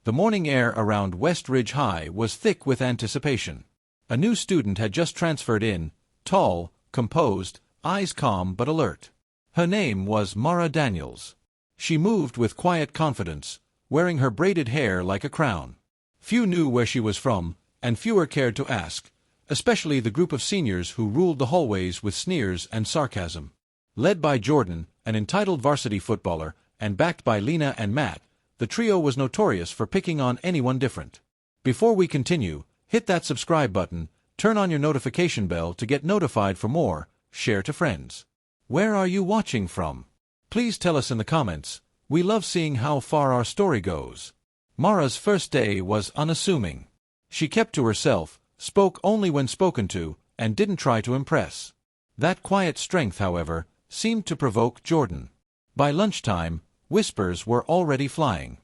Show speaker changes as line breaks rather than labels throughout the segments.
The morning air around West Ridge High was thick with anticipation. A new student had just transferred in, tall, composed, eyes calm but alert. Her name was Mara Daniels. She moved with quiet confidence, wearing her braided hair like a crown. Few knew where she was from, and fewer cared to ask, especially the group of seniors who ruled the hallways with sneers and sarcasm. Led by Jordan, an entitled varsity footballer, and backed by Lena and Matt, the trio was notorious for picking on anyone different. Before we continue, hit that subscribe button, turn on your notification bell to get notified for more, share to friends. Where are you watching from? Please tell us in the comments. We love seeing how far our story goes. Mara's first day was unassuming. She kept to herself, spoke only when spoken to, and didn't try to impress. That quiet strength, however, seemed to provoke Jordan. By lunchtime, whispers were already flying.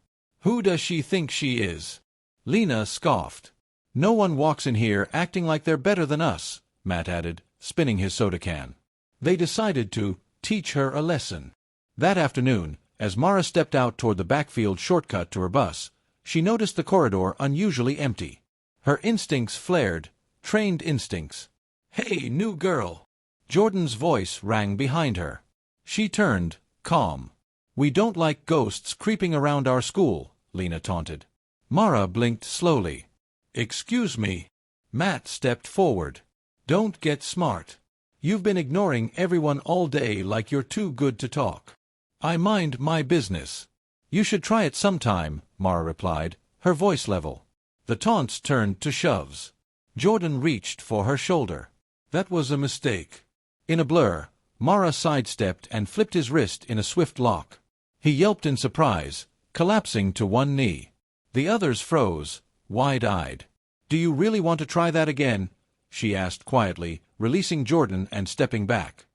Who does she think she is? Lena scoffed. No one walks in here acting like they're better than us, Matt added, spinning his soda can. They decided to teach her a lesson. That afternoon, as Mara stepped out toward the backfield shortcut to her bus, she noticed the corridor unusually empty. Her instincts flared, trained instincts. "Hey, new girl!" Jordan's voice rang behind her. She turned, calm. "We don't like ghosts creeping around our school," Lena taunted. Mara blinked slowly. "Excuse me." Matt stepped forward. "Don't get smart. You've been ignoring everyone all day like you're too good to talk." "I mind my business." "You should try it sometime," Mara replied, her voice level. The taunts turned to shoves. Jordan reached for her shoulder. "That was a mistake." In a blur, Mara sidestepped and flipped his wrist in a swift lock. He yelped in surprise, collapsing to one knee. The others froze, wide-eyed. "Do you really want to try that again?" she asked quietly, releasing Jordan and stepping back.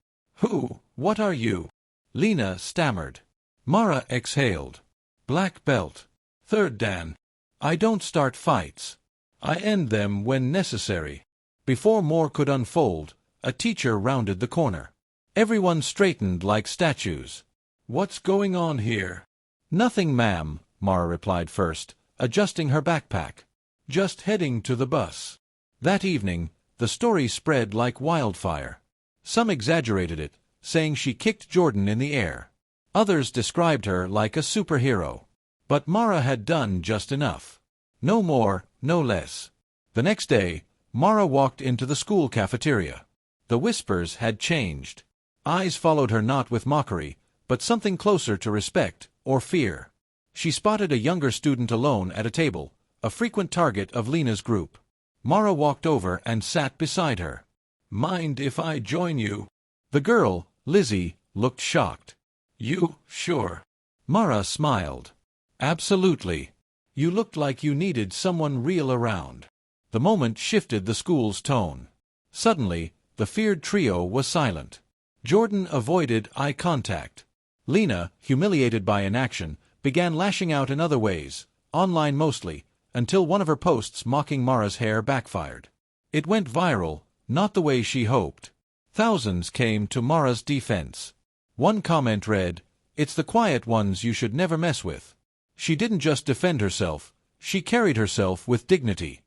What are you?" Lena stammered. Mara exhaled. "Black belt. 3rd Dan. I don't start fights. I end them when necessary." Before more could unfold, a teacher rounded the corner. Everyone straightened like statues. "What's going on here?" "Nothing, ma'am," Mara replied first, adjusting her backpack. "Just heading to the bus." That evening, the story spread like wildfire. Some exaggerated it, saying she kicked Jordan in the air. Others described her like a superhero. But Mara had done just enough. No more, no less. The next day, Mara walked into the school cafeteria. The whispers had changed. Eyes followed her not with mockery, but something closer to respect or fear. She spotted a younger student alone at a table, a frequent target of Lena's group. Mara walked over and sat beside her. "Mind if I join you?" The girl, Lizzie, looked shocked. "You, sure?" Mara smiled. "Absolutely. You looked like you needed someone real around." The moment shifted the school's tone. Suddenly, the feared trio was silent. Jordan avoided eye contact. Lena, humiliated by inaction, began lashing out in other ways, online mostly, until one of her posts mocking Mara's hair backfired. It went viral, not the way she hoped. Thousands came to Mara's defense. One comment read, "It's the quiet ones you should never mess with." She didn't just defend herself, she carried herself with dignity.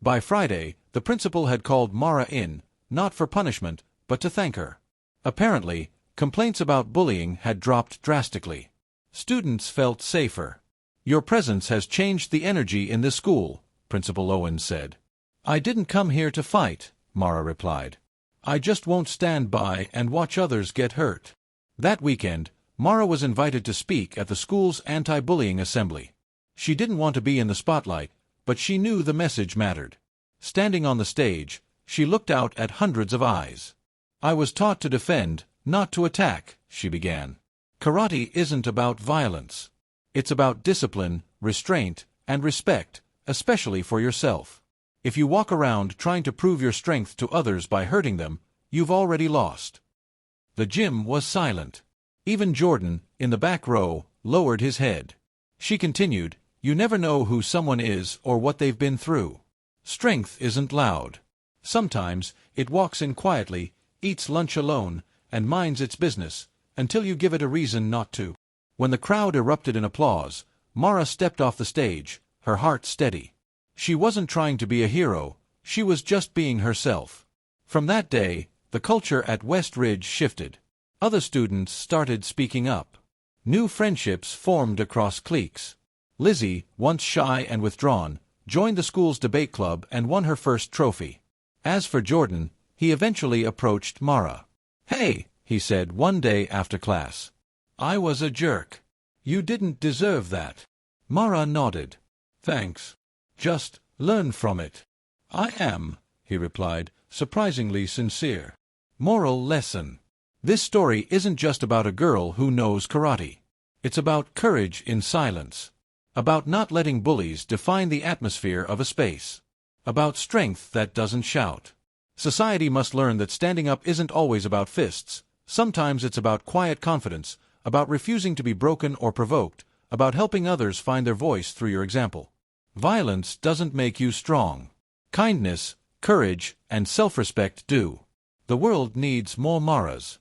By Friday, the principal had called Mara in, not for punishment, but to thank her. Apparently, complaints about bullying had dropped drastically. Students felt safer. "Your presence has changed the energy in this school," Principal Owens said. "I didn't come here to fight," Mara replied. "I just won't stand by and watch others get hurt." That weekend, Mara was invited to speak at the school's anti-bullying assembly. She didn't want to be in the spotlight, but she knew the message mattered. Standing on the stage, she looked out at hundreds of eyes. "I was taught to defend, not to attack," she began. "Karate isn't about violence. It's about discipline, restraint, and respect, especially for yourself. If you walk around trying to prove your strength to others by hurting them, you've already lost." The gym was silent. Even Jordan, in the back row, lowered his head. She continued, "You never know who someone is or what they've been through. Strength isn't loud. Sometimes it walks in quietly, eats lunch alone, and minds its business, until you give it a reason not to." When the crowd erupted in applause, Mara stepped off the stage, her heart steady. She wasn't trying to be a hero, she was just being herself. From that day, the culture at West Ridge shifted. Other students started speaking up. New friendships formed across cliques. Lizzie, once shy and withdrawn, joined the school's debate club and won her first trophy. As for Jordan, he eventually approached Mara. "Hey," he said one day after class. "I was a jerk. You didn't deserve that." Mara nodded. "Thanks. Just learn from it." "I am," he replied, surprisingly sincere. Moral lesson. This story isn't just about a girl who knows karate. It's about courage in silence. About not letting bullies define the atmosphere of a space. About strength that doesn't shout. Society must learn that standing up isn't always about fists. Sometimes it's about quiet confidence, about refusing to be broken or provoked, about helping others find their voice through your example. Violence doesn't make you strong. Kindness, courage, and self-respect do. The world needs more Maras.